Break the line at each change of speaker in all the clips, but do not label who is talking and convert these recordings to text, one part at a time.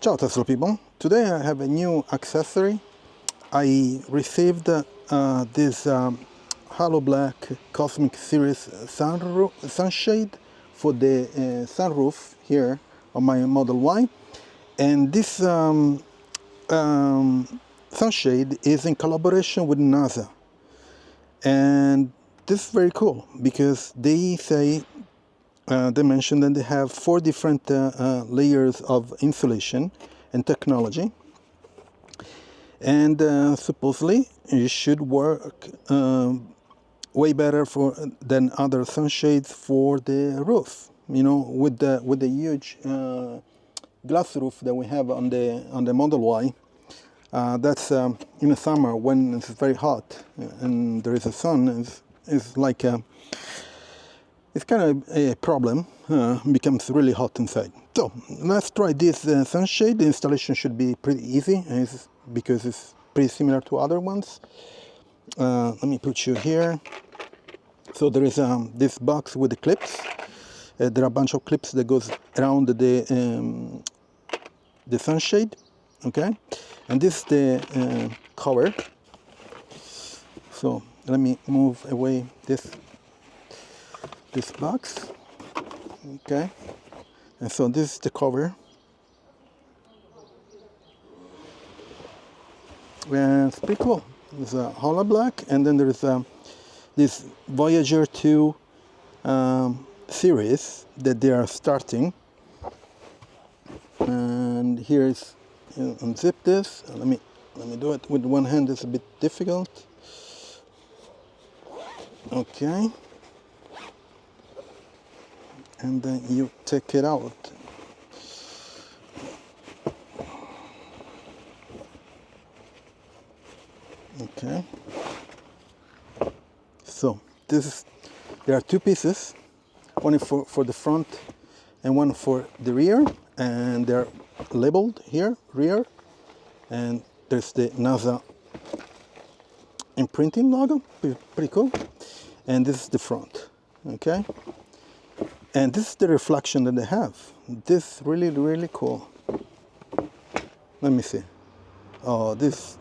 Ciao Tesla people, today I have a new accessory. I received this HaloBLK Cosmic Series sunshade for the sunroof here on my Model Y, and this sunshade is in collaboration with NASA, and this is very cool because they say they mentioned that they have 4 different layers of insulation and technology, and supposedly it should work way better than other sunshades for the roof. You know, with the huge glass roof that we have on the Model Y. That's in the summer when it's very hot and there is a sun. It's like it's kind of a problem. Becomes really hot inside. So let's try this sunshade. The installation should be pretty easy because it's pretty similar to other ones. Let me put you here. So there is this box with the clips. There are a bunch of clips that goes around the sunshade. Okay, and this is the cover. So let me move away this box. Okay, and so this is the cover, and it's pretty cool. There's a HaloBLK, and then there's this Voyager 2 series that they are starting. And here is, unzip this. Let me do it with one hand. It's a bit difficult. Okay. And then you take it out. Okay. So there are 2 pieces. One is for the front and one for the rear, and they're labeled here, rear, and there's the NASA imprinting logo, pretty cool. And this is the front. Okay. And this is the reflection that they have. This really, really cool. Let me see. Oh, this.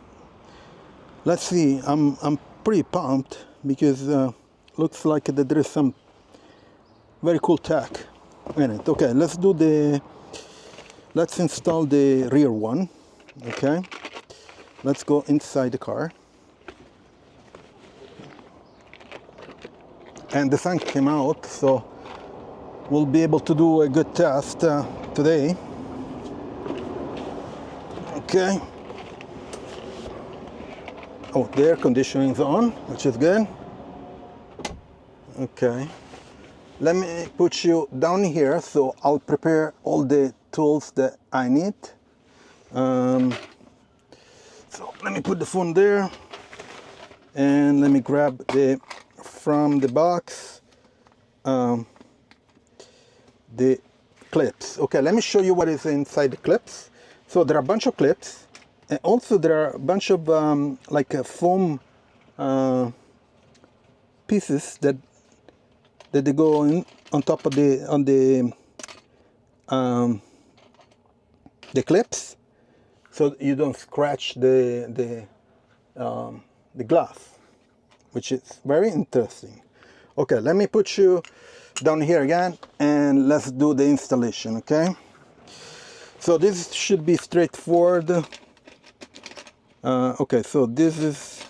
Let's see. I'm pretty pumped because looks like that there is some very cool tech in it. Okay, let's install the rear one. Okay. Let's go inside the car. And the sun came out, so we'll be able to do a good test today. Okay. Oh, the air conditioning is on, which is good. Okay. Let me put you down here, so I'll prepare all the tools that I need. So let me put the phone there, and let me grab from the box the clips. Okay, let me show you what is inside the clips. So there are a bunch of clips, and also there are a bunch of like foam pieces that they go in on top of the clips, so you don't scratch the glass, which is very interesting. Okay, let me put you down here again, and let's do the installation. Okay, so this should be straightforward. Okay, so this is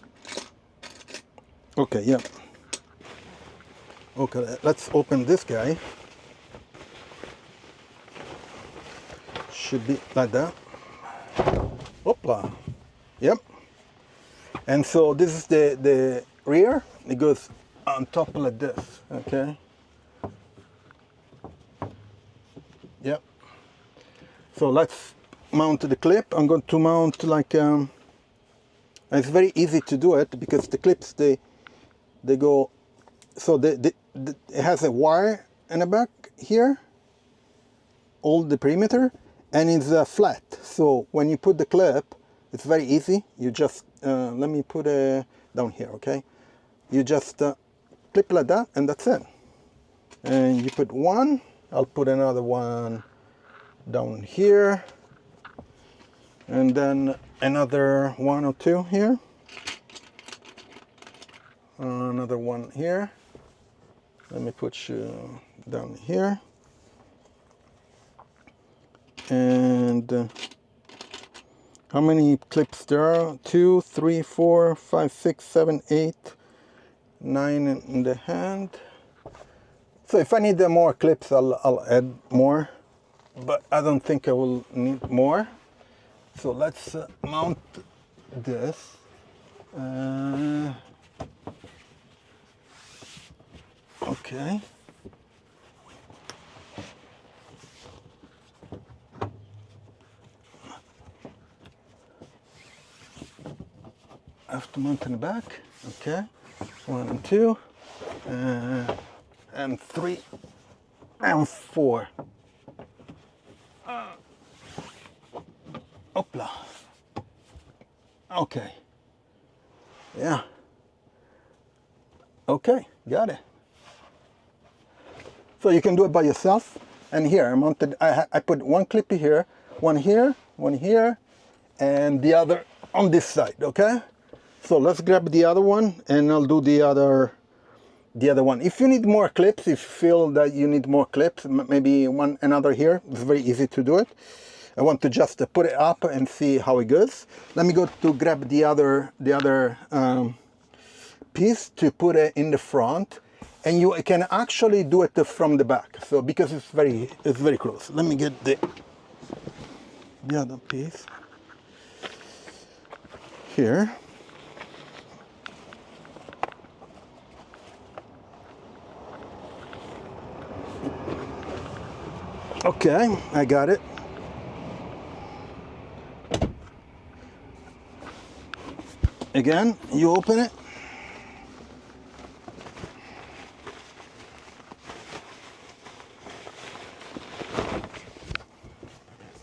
okay. Yeah. Okay, let's open this guy. Should be like that. Hopla. Yep. And so this is the rear. It goes on top like this. Okay. Yep. So let's mount the clip. I'm going to mount like it's very easy to do it because the clips they go. So it has a wire in the back here, all the perimeter, and it's flat. So when you put the clip, it's very easy. You just let me put it down here. Okay, you just clip like that, and that's it. And you put one. I'll put another one down here. And then another one or two here. Another one here. Let me put you down here. And how many clips there are? 2, 3, 4, 5, 6, 7, 8, 9 in the hand. So if I need more clips, I'll add more, but I don't think I will need more. So let's mount this. Okay. I have to mount in the back. Okay. 1 and 2, and 3 and 4. Opla. Okay. Yeah. Okay, got it. So you can do it by yourself. And here I mounted. I put one clip here, one here, and the other on this side. Okay. So let's grab the other one, and I'll do the other one. If you need more clips, if you feel that you need more clips, maybe another here. It's very easy to do it. I want to just put it up and see how it goes. Let me go to grab the other piece to put it in the front, and you can actually do it from the back. So because it's very close. Let me get the other piece here. Okay, I got it. Again, you open it.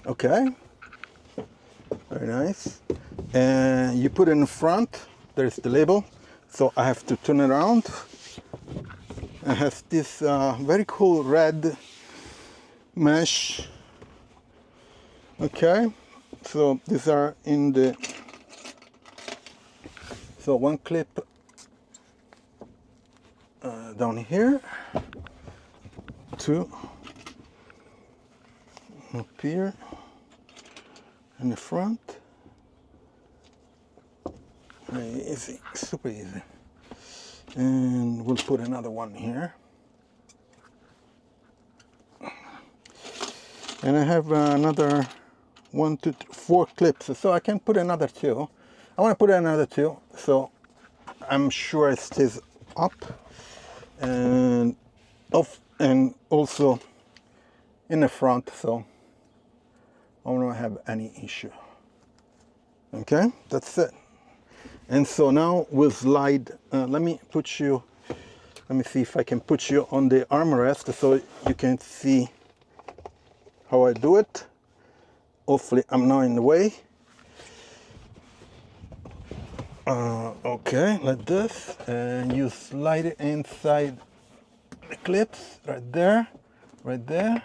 Okay, very nice. And you put it in front. There's the label. So I have to turn it around. It has this very cool red mesh. Okay, so these are in the, so one clip down here, 2 up here in the front. Very easy, super easy. And we'll put another one here. And I have another 1, 2, 3, 4 clips, so I can put another 2. I want to put another 2, so I'm sure it stays up and off, and also in the front, so I won't have any issue. Okay, that's it. And so now we'll slide. Let me see if I can put you on the armrest so you can see how I do it. Hopefully I'm not in the way. Okay, like this, and you slide it inside the clips right there, right there.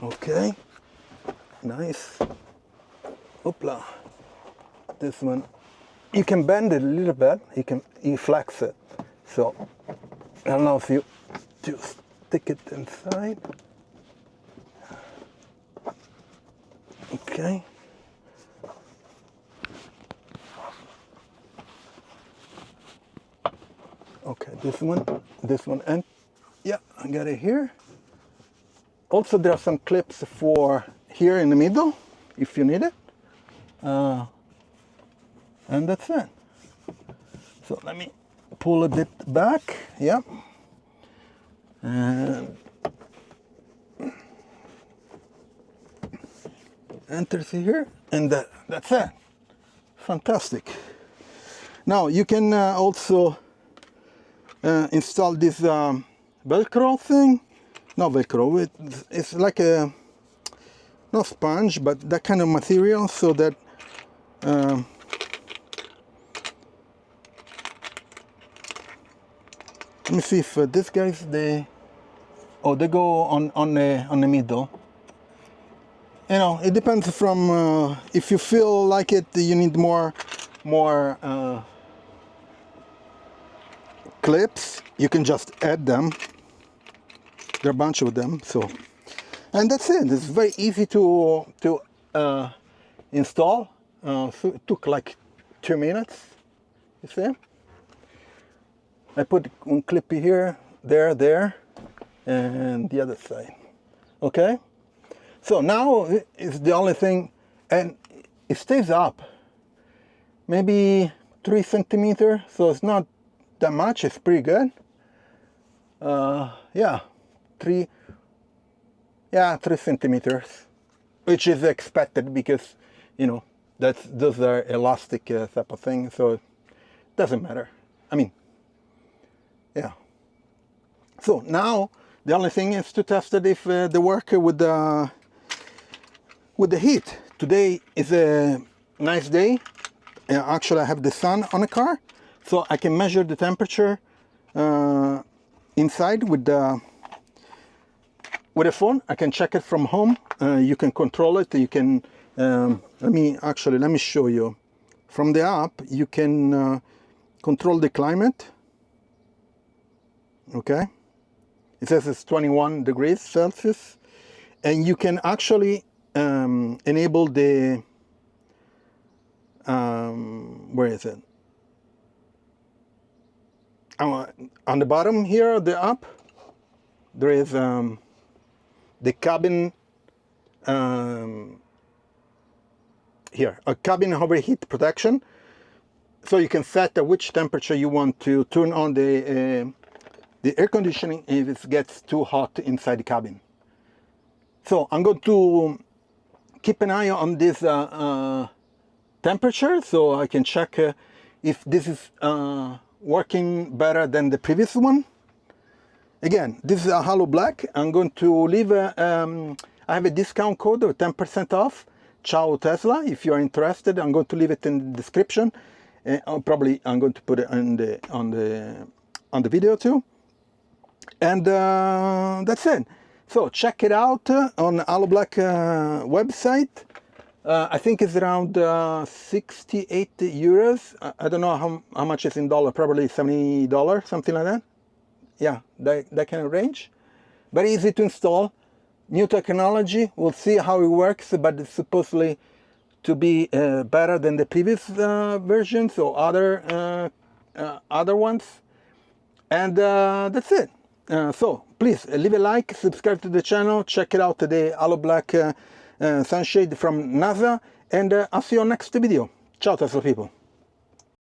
Okay, nice. Hoopla. This one, you can bend it a little bit. You flex it. So I don't know if you just stick it inside. Okay. Okay, this one, and yeah, I got it here. Also, there are some clips for here in the middle, if you need it. And that's it. So let me pull a bit back, yeah. And enter here, and that's it. Fantastic. Now you can also install this Velcro thing. Not Velcro, it's like a, not sponge, but that kind of material, so that let me see if this guy's the, Oh, they go on the middle. You know, it depends from if you feel like it, you need more clips. You can just add them. There are a bunch of them. So, and that's it. It's very easy to install. So it took like 2 minutes. You see? I put one clip here, there, and the other side. Okay. So now it's the only thing, and it stays up. Maybe 3 centimeters. So it's not that much. It's pretty good. Yeah, 3 centimeters, which is expected because, you know, those are elastic type of thing, so it doesn't matter. I mean, yeah. So now the only thing is to test it if they work with the heat. Today is a nice day. Actually, I have the sun on the car, so I can measure the temperature inside with the phone. I can check it from home. You can control it. You can let me show you. From the app, you can control the climate. Okay, it says it's 21 degrees Celsius, and you can actually enable the where is it? On the bottom here of the app, there is the cabin here, a cabin overheat protection. So you can set which temperature you want to turn on the air conditioning if it gets too hot inside the cabin. So I'm going to keep an eye on this temperature so I can check if this is working better than the previous one. Again, this is a HaloBLK. I'm going to leave I have a discount code of 10% off, Ciao Tesla. If you are interested, I'm going to leave it in the description. Probably I'm going to put it on the video too. And that's it. So check it out on HaloBLK website. I think it's around 68 euros. I don't know how much is in dollar. Probably $70, something like that. Yeah, that kind of range. Very easy to install. New technology. We'll see how it works, but it's supposedly to be better than the previous versions or other ones. And that's it. So please leave a like, subscribe to the channel, check it out, the HaloBLK sunshade from NASA, and I'll see you on next video. Ciao Tesla people.